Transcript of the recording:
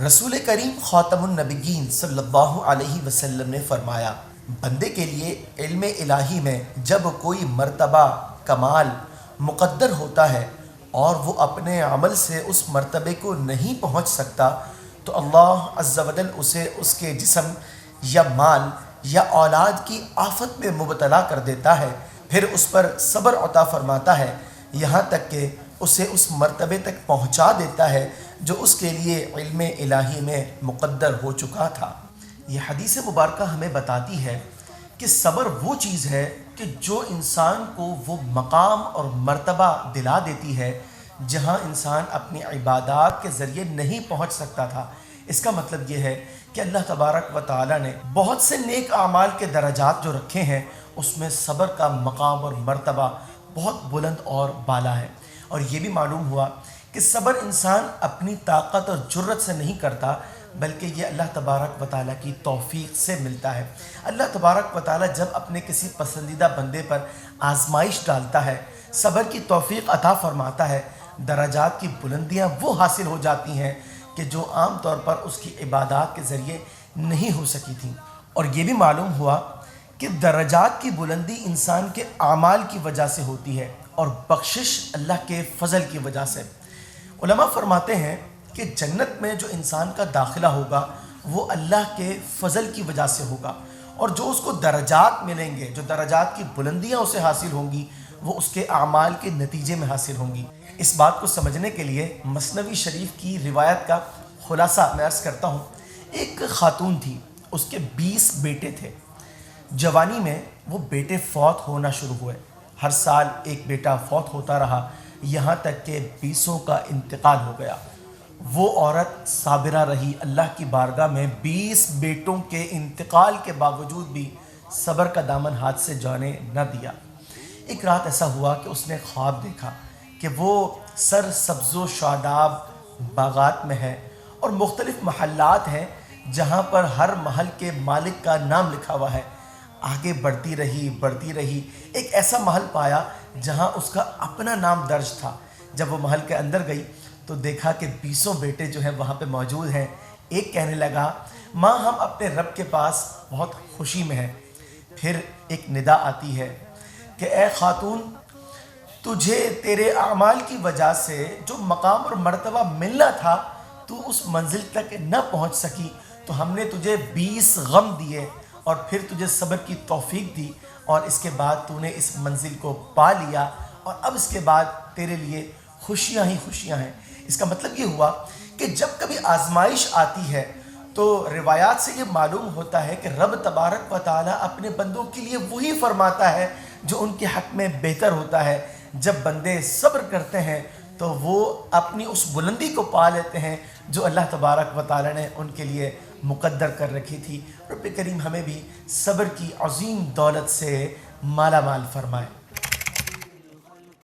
رسول کریم خاتم النبیین صلی اللہ علیہ وسلم نے فرمایا، بندے کے لیے علم الہی میں جب کوئی مرتبہ کمال مقدر ہوتا ہے اور وہ اپنے عمل سے اس مرتبے کو نہیں پہنچ سکتا تو اللہ عز و جل اسے اس کے جسم یا مال یا اولاد کی آفت میں مبتلا کر دیتا ہے، پھر اس پر صبر عطا فرماتا ہے یہاں تک کہ اسے اس مرتبے تک پہنچا دیتا ہے جو اس کے لیے علم الہی میں مقدر ہو چکا تھا۔ یہ حدیث مبارکہ ہمیں بتاتی ہے کہ صبر وہ چیز ہے کہ جو انسان کو وہ مقام اور مرتبہ دلا دیتی ہے جہاں انسان اپنی عبادات کے ذریعے نہیں پہنچ سکتا تھا۔ اس کا مطلب یہ ہے کہ اللہ تبارک و تعالیٰ نے بہت سے نیک اعمال کے درجات جو رکھے ہیں اس میں صبر کا مقام اور مرتبہ بہت بلند اور بالا ہے۔ اور یہ بھی معلوم ہوا کہ صبر انسان اپنی طاقت اور جرت سے نہیں کرتا بلکہ یہ اللہ تبارک و تعالیٰ کی توفیق سے ملتا ہے۔ اللہ تبارک و تعالیٰ جب اپنے کسی پسندیدہ بندے پر آزمائش ڈالتا ہے، صبر کی توفیق عطا فرماتا ہے، درجات کی بلندیاں وہ حاصل ہو جاتی ہیں کہ جو عام طور پر اس کی عبادات کے ذریعے نہیں ہو سکی تھیں۔ اور یہ بھی معلوم ہوا کہ درجات کی بلندی انسان کے اعمال کی وجہ سے ہوتی ہے اور بخشش اللہ کے فضل کی وجہ سے۔ علماء فرماتے ہیں کہ جنت میں جو انسان کا داخلہ ہوگا وہ اللہ کے فضل کی وجہ سے ہوگا، اور جو اس کو درجات ملیں گے، جو درجات کی بلندیاں اسے حاصل ہوں گی وہ اس کے اعمال کے نتیجے میں حاصل ہوں گی۔ اس بات کو سمجھنے کے لیے مثنوی شریف کی روایت کا خلاصہ میں عرض کرتا ہوں۔ ایک خاتون تھی، اس کے 20 بیٹے تھے۔ جوانی میں وہ بیٹے فوت ہونا شروع ہوئے، ہر سال ایک بیٹا فوت ہوتا رہا یہاں تک کہ 20 کا انتقال ہو گیا۔ وہ عورت صابرہ رہی، اللہ کی بارگاہ میں 20 بیٹوں کے انتقال کے باوجود بھی صبر کا دامن ہاتھ سے جانے نہ دیا۔ ایک رات ایسا ہوا کہ اس نے خواب دیکھا کہ وہ سر سبز و شاداب باغات میں ہے اور مختلف محلات ہیں جہاں پر ہر محل کے مالک کا نام لکھا ہوا ہے۔ آگے بڑھتی رہی، ایک ایسا محل پایا جہاں اس کا اپنا نام درج تھا۔ جب وہ محل کے اندر گئی تو دیکھا کہ 20 بیٹے جو ہیں وہاں پہ موجود ہیں۔ ایک کہنے لگا، ماں ہم اپنے رب کے پاس بہت خوشی میں ہیں۔ پھر ایک ندا آتی ہے کہ اے خاتون، تجھے تیرے اعمال کی وجہ سے جو مقام اور مرتبہ ملنا تھا تو اس منزل تک نہ پہنچ سکی، تو ہم نے تجھے 20 غم دیے اور پھر تجھے صبر کی توفیق دی، اور اس کے بعد تو نے اس منزل کو پا لیا، اور اب اس کے بعد تیرے لیے خوشیاں ہی خوشیاں ہیں۔ اس کا مطلب یہ ہوا کہ جب کبھی آزمائش آتی ہے تو روایات سے یہ معلوم ہوتا ہے کہ رب تبارک و تعالیٰ اپنے بندوں کے لیے وہی فرماتا ہے جو ان کے حق میں بہتر ہوتا ہے۔ جب بندے صبر کرتے ہیں تو وہ اپنی اس بلندی کو پا لیتے ہیں جو اللہ تبارک و تعالیٰ نے ان کے لیے مقدر کر رکھی تھی۔ رب کریم ہمیں بھی صبر کی عظیم دولت سے مالا مال فرمائے۔